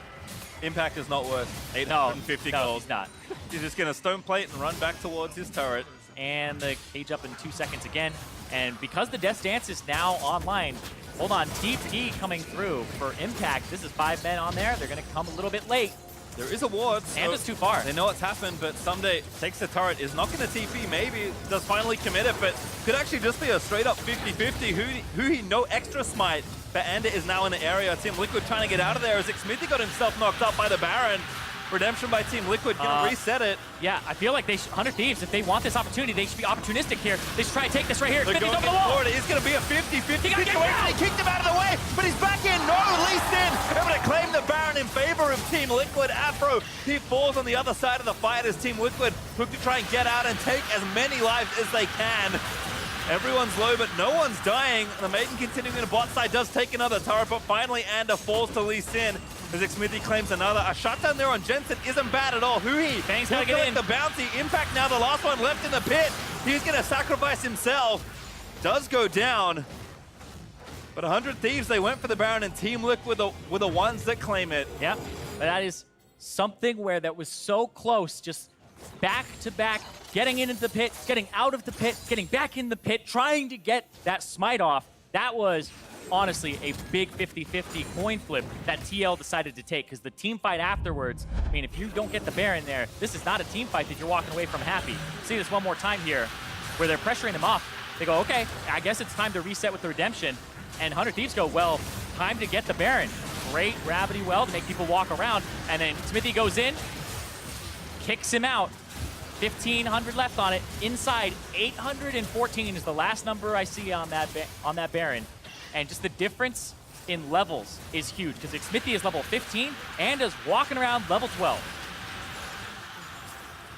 Impact is not worth 850 no, gold. He's not. He's just going to stone plate and run back towards his turret. And the cage up in 2 seconds again. And because the Death Dance is now online, hold on, TP coming through for Impact. This is 5 men on there. They're going to come a little bit late. There is a ward. And it's too far. They know what's happened, but Someday takes the turret, is not going to TP, maybe does finally commit it, but could actually just be a straight up 50-50. Who no extra smite, but Ender is now in the area. Team Liquid trying to get out of there as Xmithy got himself knocked up by the Baron. Redemption by Team Liquid, gonna reset it. Yeah, I feel like 100 Thieves, if they want this opportunity, they should be opportunistic here. They should try to take this right here. They're going over the wall. forward. It's gonna be a 50-50 situation. He He kicked him out of the way, but he's back in. No, Lee Sin able to claim the Baron in favor of Team Liquid. Afro, he falls on the other side of the fight as Team Liquid look to try and get out and take as many lives as they can. Everyone's low, but no one's dying. The Maiden continuing in the bot side does take another turret, but finally Ander falls to Lee Sin as Xmithy claims another. A shutdown there on Jensen isn't bad at all. Huhi, Fang's gotta get in. The bounty. Impact now the last one left in the pit. He's gonna sacrifice himself. Does go down. But 100 Thieves, they went for the Baron, and Team Liquid were the ones that claim it. Yeah, but that is something where that was so close, just back to back, getting into the pit, getting out of the pit, getting back in the pit, trying to get that smite off. That was honestly a big 50-50 coin flip that TL decided to take, because the team fight afterwards, I mean, if you don't get the Baron there, this is not a team fight that you're walking away from happy. See this one more time here, where they're pressuring him off. They go, okay, I guess it's time to reset with the redemption. And 100 Thieves go, well, time to get the Baron. Great gravity well to make people walk around. And then Xmithy goes in, kicks him out. 1,500 left on it. Inside, 814 is the last number I see on that Baron. And just the difference in levels is huge, because Xmithy is level 15 and is walking around level 12.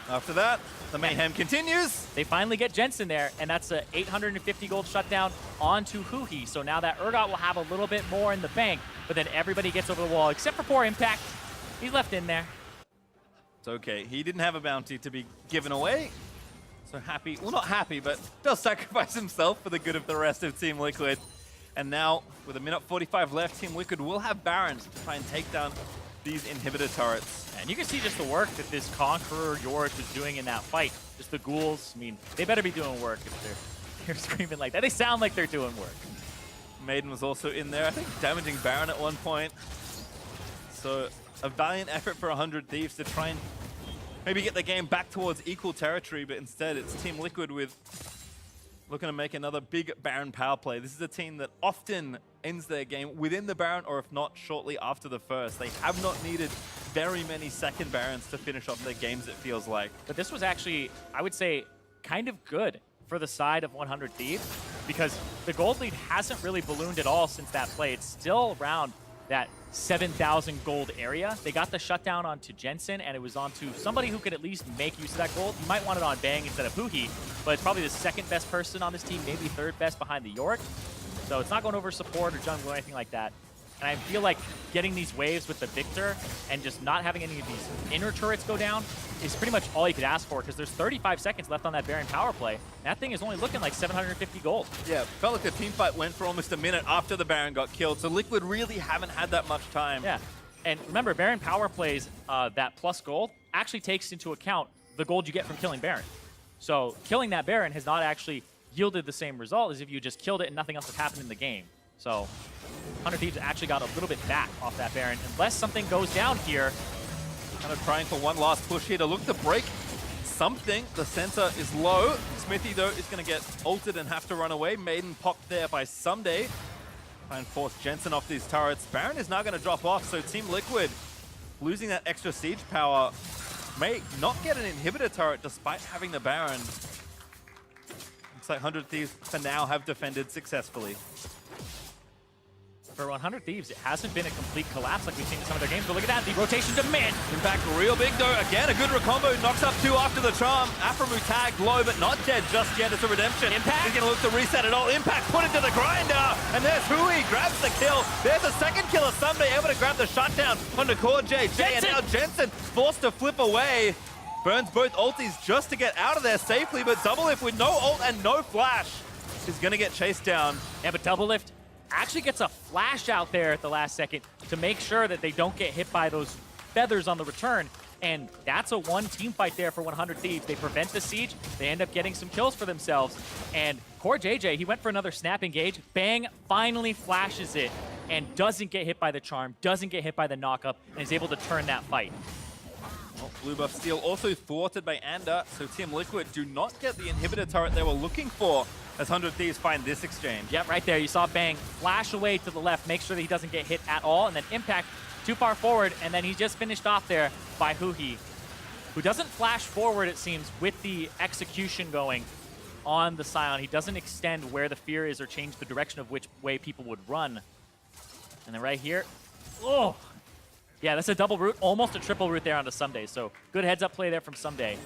After that, the mayhem continues. They finally get Jensen there, and that's a 850 gold shutdown onto Huhi. So now that Urgot will have a little bit more in the bank, but then everybody gets over the wall, except for poor Impact. He's left in there. It's okay. He didn't have a bounty to be given away. So happy, well, not happy, but does sacrifice himself for the good of the rest of Team Liquid. And now, with a minute 45 left, Team Liquid will have Barons to try and take down these inhibitor turrets. And you can see just the work that this Conqueror Yorick is doing in that fight. Just the ghouls, I mean, they better be doing work if they're screaming like that. They sound like they're doing work. Maiden was also in there, I think damaging Baron at one point. So a valiant effort for 100 Thieves to try and maybe get the game back towards equal territory, but instead it's Team Liquid with looking to make another big Baron power play. This is a team that often ends their game within the Baron, or if not, shortly after the first. They have not needed very many second Barons to finish off their games, it feels like. But this was actually, I would say, kind of good for the side of 100 Thieves, because the gold lead hasn't really ballooned at all since that play. It's still around that 7,000 gold area. They got the shutdown onto Jensen, and it was onto somebody who could at least make use of that gold. You might want it on Bang instead of Huhi, but it's probably the second best person on this team, maybe third best behind the Yorick. So it's not going over support or jungle or anything like that. And I feel like getting these waves with the Victor and just not having any of these inner turrets go down is pretty much all you could ask for, because there's 35 seconds left on that Baron power play. That thing is only looking like 750 gold. Yeah, felt like the team fight went for almost a minute after the Baron got killed, so Liquid really haven't had that much time. Yeah, and remember, Baron power plays, that plus gold actually takes into account the gold you get from killing Baron. So killing that Baron has not actually yielded the same result as if you just killed it and nothing else has happened in the game. So 100 Thieves actually got a little bit back off that Baron, unless something goes down here. Kind of trying for one last push here to look to break something. The center is low. Smithy, though, is going to get ulted and have to run away. Maiden popped there by Someday. Try and force Jensen off these turrets. Baron is now going to drop off, so Team Liquid, losing that extra siege power, may not get an inhibitor turret despite having the Baron. Looks like 100 Thieves for now have defended successfully. For 100 Thieves, it hasn't been a complete collapse like we've seen in some of their games, but look at that, the rotation to mid. Impact real big though. Again, a good recombo. Knocks up 2 after the charm. Aframu tagged low, but not dead just yet. It's a redemption. Impact. He's going to look to reset it all. Impact put into the grinder. And there's Hui. Grabs the kill. There's a second killer. Someday able to grab the shutdown onto Core JJ. And now Jensen forced to flip away. Burns both ultis just to get out of there safely, but Doublelift with no ult and no flash is going to get chased down. Yeah, but Doublelift actually gets a flash out there at the last second to make sure that they don't get hit by those feathers on the return. And that's a one team fight there for 100 Thieves. They prevent the siege. They end up getting some kills for themselves. And Core JJ, he went for another snap engage. Bang, finally flashes it and doesn't get hit by the charm, doesn't get hit by the knockup, and is able to turn that fight. Well, blue buff steal also thwarted by Anda, so Team Liquid do not get the inhibitor turret they were looking for as 100 Thieves find this exchange. Yep, right there. You saw Bang flash away to the left, make sure that he doesn't get hit at all, and then Impact too far forward, and then he just finished off there by Huhi, who doesn't flash forward, it seems, with the execution going on the Scion. He doesn't extend where the fear is or change the direction of which way people would run. And then right here, oh! Yeah, that's a double root, almost a triple root there onto Someday, so good heads-up play there from Someday.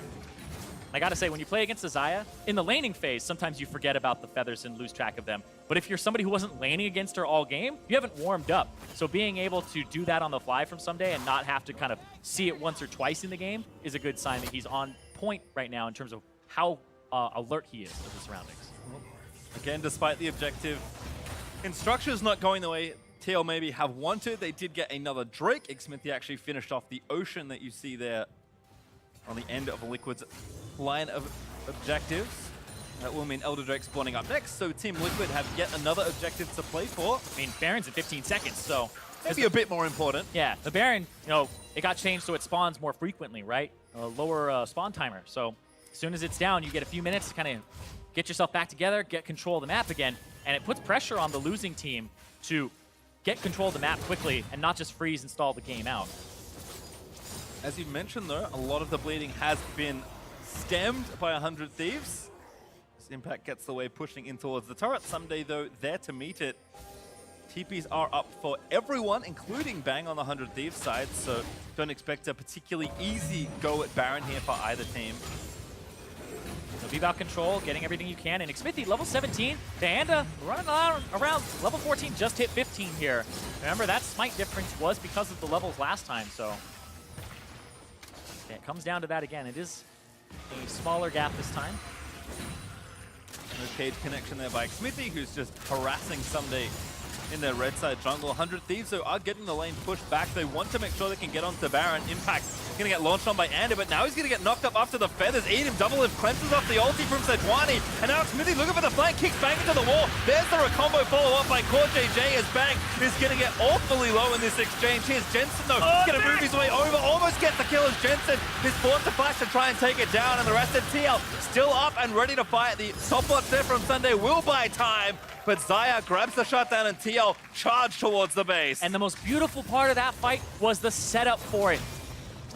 I gotta say, when you play against Azaya, in the laning phase, sometimes you forget about the feathers and lose track of them. But if you're somebody who wasn't laning against her all game, you haven't warmed up. So being able to do that on the fly from Someday and not have to kind of see it once or twice in the game is a good sign that he's on point right now in terms of how alert he is to the surroundings. Again, despite the objective instructions not going the way TL maybe have wanted, they did get another Drake. Xmithy actually finished off the Ocean that you see there on the end of Liquid's line of objectives. That will mean Elder Drake spawning up next, so Team Liquid have yet another objective to play for. I mean, Baron's in 15 seconds, so... Maybe a bit more important. Yeah, the Baron, you know, it got changed so it spawns more frequently, right? A lower spawn timer. So as soon as it's down, you get a few minutes to kind of get yourself back together, get control of the map again, and it puts pressure on the losing team to get control of the map quickly and not just freeze and stall the game out. As you mentioned, though, a lot of the bleeding has been stemmed by 100 Thieves. This Impact gets the way pushing in towards the turret. Someday, though, there to meet it. TPs are up for everyone, including Bang on the 100 Thieves side, so don't expect a particularly easy go at Baron here for either team. So be about control, getting everything you can, and Xmithy, level 17, Anda running around level 14, just hit 15 here. Remember, that smite difference was because of the levels last time, so... Yeah, it comes down to that again. It is a smaller gap this time. No cage connection there by Xmithy, who's just harassing Someday in their red side jungle. 100 Thieves, though, are getting the lane pushed back. They want to make sure they can get onto Baron. Impact going to get launched on by Anda, but now he's going to get knocked up after the feathers. Eat him, Doublelift cleanses off the ulti from Sejuani. And now Xmithy looking for the flank, kicks Bang into the wall. There's the combo follow-up by Core JJ as Bang is going to get awfully low in this exchange. Here's Jensen, though, going to move his way over. Almost gets the kill as Jensen is forced to flash to try and take it down. And the rest of TL still up and ready to fight. The top block there from Sunday will buy time. But Xayah grabs the shutdown and TL charge towards the base. And the most beautiful part of that fight was the setup for it.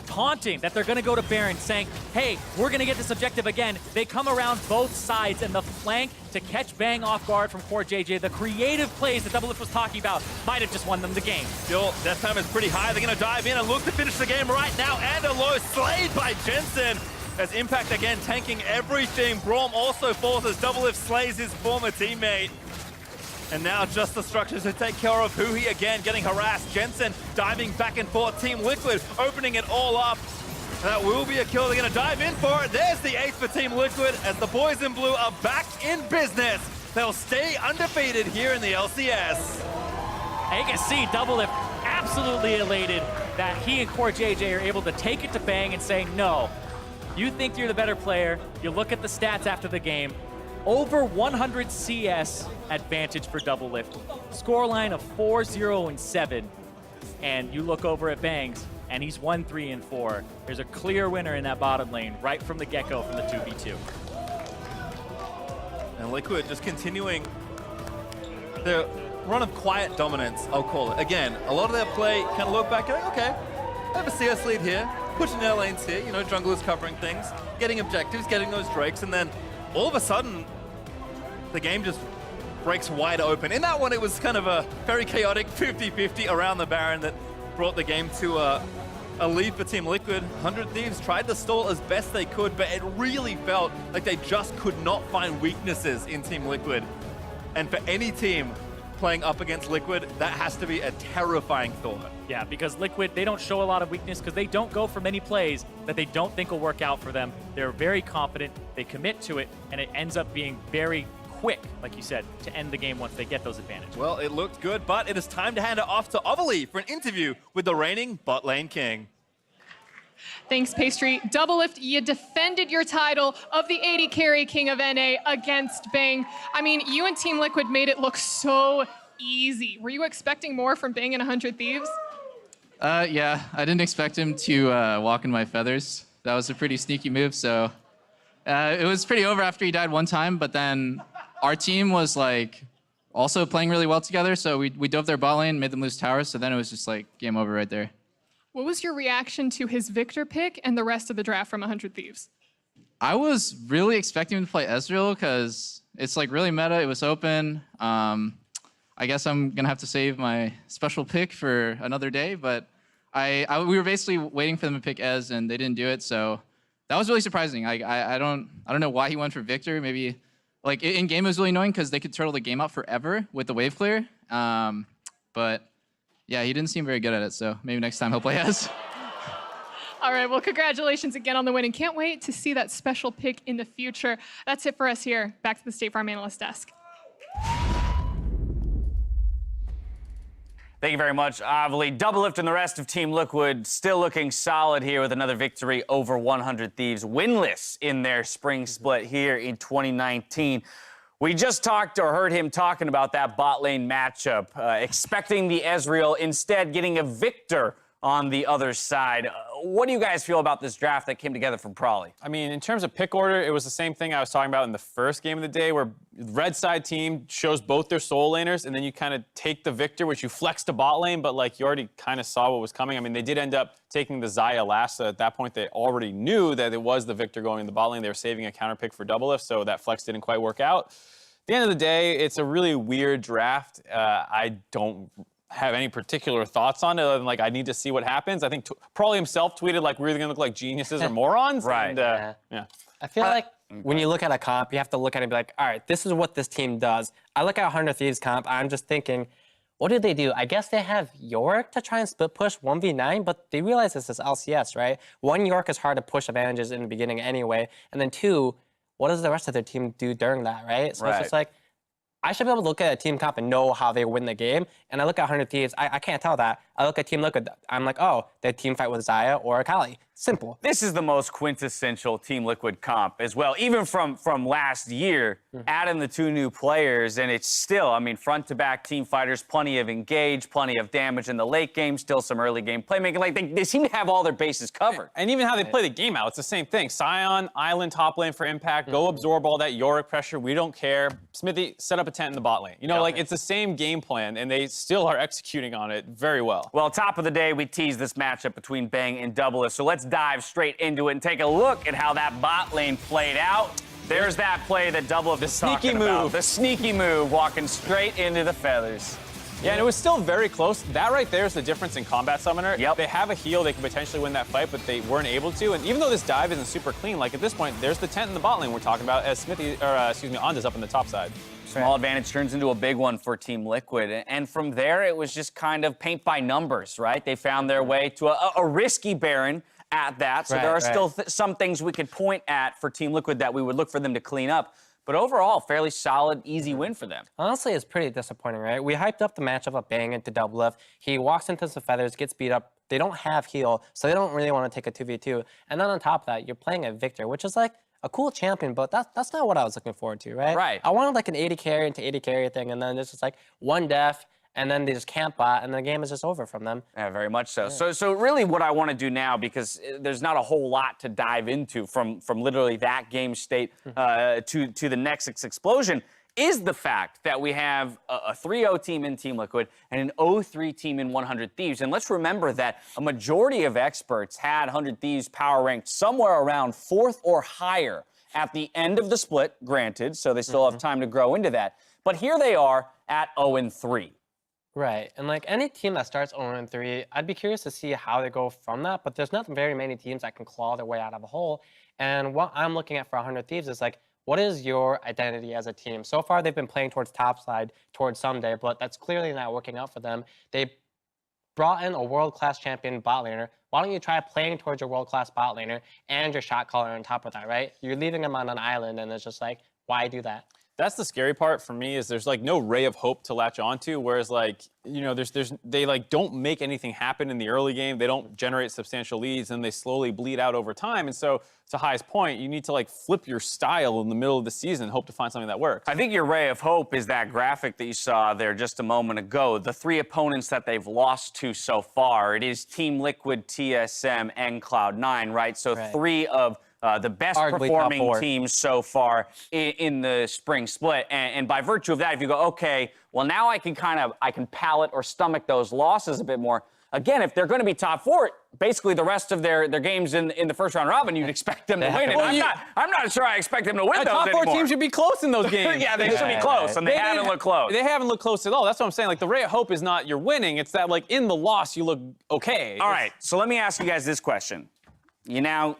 Taunting that they're going to go to Baron, saying, hey, we're going to get this objective again. They come around both sides, and the flank to catch Bang off guard from Core JJ. The creative plays that Doublelift was talking about might have just won them the game. Still, death time is pretty high. They're going to dive in and look to finish the game right now. And a low slayed by Jensen. As Impact again tanking everything. Braum also falls as Doublelift slays his former teammate. And now just the structures to take care of Huhi again, getting harassed. Jensen diving back and forth. Team Liquid opening it all up. That will be a kill. They're going to dive in for it. There's the ace for Team Liquid as the boys in blue are back in business. They'll stay undefeated here in the LCS. And you can see Doublelift absolutely elated that he and Core JJ are able to take it to Bang and say, no, you think you're the better player. You look at the stats after the game. Over 100 CS advantage for Doublelift. Scoreline of 4-0-7. And you look over at Bangs, and he's 1-3-4. There's a clear winner in that bottom lane right from the get-go from the 2v2. And Liquid just continuing their run of quiet dominance, I'll call it. Again, a lot of their play kind of look back and okay, they have a CS lead here, pushing their lanes here, you know, junglers covering things, getting objectives, getting those drakes, and then all of a sudden, the game just breaks wide open. In that one, it was kind of a very chaotic 50-50 around the Baron that brought the game to a lead for Team Liquid. 100 Thieves tried to stall as best they could, but it really felt like they just could not find weaknesses in Team Liquid. And for any team playing up against Liquid, that has to be a terrifying thought. Yeah, because Liquid, they don't show a lot of weakness because they don't go for many plays that they don't think will work out for them. They're very confident, they commit to it, and it ends up being very quick, like you said, to end the game once they get those advantages. Well, it looked good, but it is time to hand it off to Ovali for an interview with the reigning bot lane king. Thanks, Pastry. Doublelift, you defended your title of the 80 carry king of NA against Bang. I mean, you and Team Liquid made it look so easy. Were you expecting more from Bang and 100 Thieves? Yeah, I didn't expect him to walk in my feathers. That was a pretty sneaky move, so it was pretty over after he died one time, but then our team was like also playing really well together, so we dove their bot lane, made them lose towers, so then it was just like game over right there. What was your reaction to his Victor pick and the rest of the draft from 100 Thieves? I was really expecting him to play Ezreal because it's like really meta, it was open. I guess I'm gonna have to save my special pick for another day, but we were basically waiting for them to pick Ez and they didn't do it, so that was really surprising. I don't know why he went for Victor. Maybe like in game it was really annoying because they could turtle the game out forever with the wave clear. But yeah, he didn't seem very good at it, so maybe next time he'll play Ez. All right, well, congratulations again on the win, and can't wait to see that special pick in the future. That's it for us here. Back to the State Farm Analyst Desk. Thank you very much, Ovali. Doublelift and the rest of Team Liquid still looking solid here with another victory over 100 Thieves, winless in their spring split here in 2019. We just talked or heard him talking about that bot lane matchup, expecting the Ezreal, instead getting a Victor on the other side. What do you guys feel about this draft that came together from Prawley? I mean, in terms of pick order, it was the same thing I was talking about in the first game of the day, where the red side team shows both their soul laners, and then you kind of take the Victor, which you flex to bot lane, but like you already kind of saw what was coming. I mean, they did end up taking the Xayah last, so at that point they already knew that it was the Victor going in the bot lane. They were saving a counter pick for Doublelift, so that flex didn't quite work out. At the end of the day, it's a really weird draft. I don't have any particular thoughts on it other than like I need to see what happens. I think Prawley himself tweeted like we're either gonna look like geniuses or morons. Right. And, yeah. I feel like when you look at a comp, you have to look at it and be like, all right, this is what this team does. I look at 100 Thieves comp, I'm just thinking, what do they do? I guess they have Yorick to try and split push 1v9, but they realize this is LCS, right? One, Yorick is hard to push advantages in the beginning anyway, and then two, what does the rest of their team do during that, right? So it's just like, I should be able to look at a team comp and know how they win the game. And I look at 100 Thieves, I can't tell that. I look at Team Liquid, I'm like, oh, they team fight with Xayah or Akali. Simple. This is the most quintessential Team Liquid comp as well, even from last year, adding the two new players, and it's still, I mean, front-to-back team fighters, plenty of engage, plenty of damage in the late game, still some early game playmaking. Like, they seem to have all their bases covered. And even how they play the game out, it's the same thing. Sion, Island top lane for impact, go absorb all that Yorick pressure, we don't care. Smithy, set up a tent in the bot lane. You know, like, it's the same game plan, and they still are executing on it very well. Well, top of the day, we teased this matchup between Bang and Doublelift, so let's dive straight into it and take a look at how that bot lane played out. There's that play that Doublelift was talking about. The sneaky move, walking straight into the feathers. Yeah, and it was still very close. That right there is the difference in Combat Summoner. Yep. They have a heal, they can potentially win that fight, but they weren't able to. And even though this dive isn't super clean, like at this point, there's the tent in the bot lane we're talking about as Smithy, or excuse me, Onda's up on the top side. Small advantage turns into a big one for Team Liquid. And from there, it was just kind of paint by numbers, right? They found their way to a risky Baron at that. So there are still some things we could point at for Team Liquid that we would look for them to clean up. But overall, fairly solid, easy win for them. Honestly, it's pretty disappointing, right? We hyped up the matchup of Bang into Doublelift. He walks into some feathers, gets beat up. They don't have heal, so they don't really want to take a 2v2. And then on top of that, you're playing a Victor, which is like a cool champion, but that's not what I was looking forward to, right? Right. I wanted like an 80 carry into 80 carry thing, and then there's just like one death, and then they just camp bot, and the game is just over from them. Yeah, very much so. So really what I want to do now, because there's not a whole lot to dive into from literally that game state to the Nexus explosion, is the fact that we have a 3-0 team in Team Liquid and an 0-3 team in 100 Thieves. And let's remember that a majority of experts had 100 Thieves power ranked somewhere around 4th or higher at the end of the split, granted, so they still have time to grow into that. But here they are at 0-3. Right, and like any team that starts 0-3, I'd be curious to see how they go from that, but there's not very many teams that can claw their way out of a hole. And what I'm looking at for 100 Thieves is like, what is your identity as a team? So far, they've been playing towards topside, towards someday, but that's clearly not working out for them. They brought in a world-class champion bot laner. Why don't you try playing towards your world-class bot laner and your shot caller on top of that, right? You're leaving them on an island, and it's just like, why do that? That's the scary part for me, is there's like no ray of hope to latch onto, whereas like, you know, they like don't make anything happen in the early game. They don't generate substantial leads, and they slowly bleed out over time. And so to High's point, you need to like flip your style in the middle of the season and hope to find something that works. I think your ray of hope is that graphic that you saw there just a moment ago. The 3 opponents that they've lost to so far. It is Team Liquid, TSM, and Cloud9, right? So 3 of the best performing teams so far in the spring split. And by virtue of that, if you go, okay, well, now I can palate or stomach those losses a bit more. Again, if they're going to be top 4, basically the rest of their games in the first round robin, you'd expect them to win. And I'm not sure I expect them to win those top 4 anymore. teams should be close in those games. Yeah, they should be close, and they haven't looked close. They haven't looked close at all. That's what I'm saying. Like, the ray of hope is not you're winning. It's that, like, in the loss, you look okay. All right, so let me ask you guys this question. You now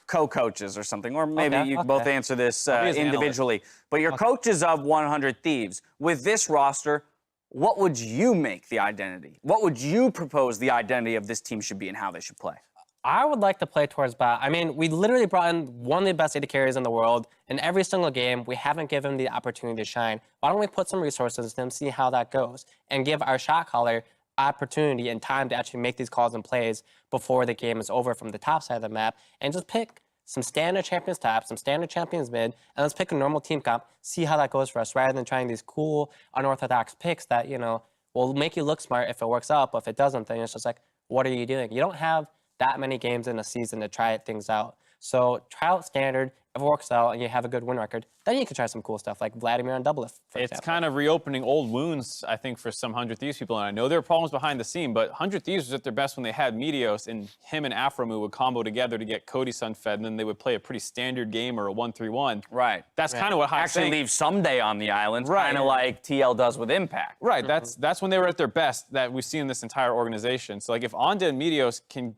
co-coaches or something, or maybe you can both answer this individually. But you're coaches of 100 Thieves. With this roster, what would you make the identity? What would you propose the identity of this team should be and how they should play? I would like to play towards bot. I mean, we literally brought in one of the best AD carries in the world. In every single game, we haven't given him the opportunity to shine. Why don't we put some resources into him, see how that goes, and give our shot caller opportunity and time to actually make these calls and plays before the game is over from the top side of the map, and just pick some standard champions top, some standard champions mid, and let's pick a normal team comp, see how that goes for us, rather than trying these cool, unorthodox picks that, you know, will make you look smart if it works out, but if it doesn't, then it's just like, what are you doing? You don't have that many games in a season to try things out. So try out standard. If it works out and you have a good win record, then you can try some cool stuff like Vladimir on Doublelift, for It's example. kind of reopening old wounds, I think, for some 100 Thieves people. And I know there are problems behind the scene, but 100 Thieves was at their best when they had Meteos, and him and Afromu would combo together to get Cody Sunfed, and then they would play a pretty standard game or a 1-3-1. Right. That's kind of what High's Actually saying. leave Someday on the island, Right. kind of like TL does with Impact. Right, that's when they were at their best that we've seen in this entire organization. So like if Onda and Meteos can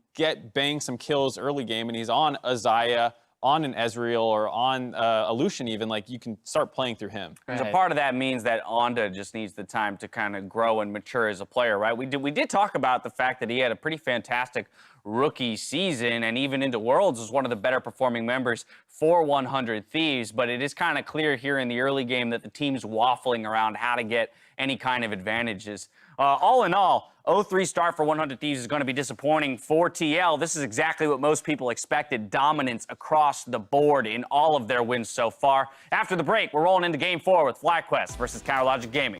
bang some kills early game, and he's on Azaya, on an Ezreal, or on a Lucian even, like you can start playing through him. So part of that means that Onda just needs the time to kind of grow and mature as a player, right? We did talk about the fact that he had a pretty fantastic rookie season, and even into Worlds was one of the better performing members for 100 Thieves, but it is kind of clear here in the early game that the team's waffling around how to get any kind of advantages. All in all, 0-3 start for 100 Thieves is going to be disappointing for TL. This is exactly what most people expected, dominance across the board in all of their wins so far. After the break, we're rolling into Game 4 with FlyQuest versus CounterLogic Gaming.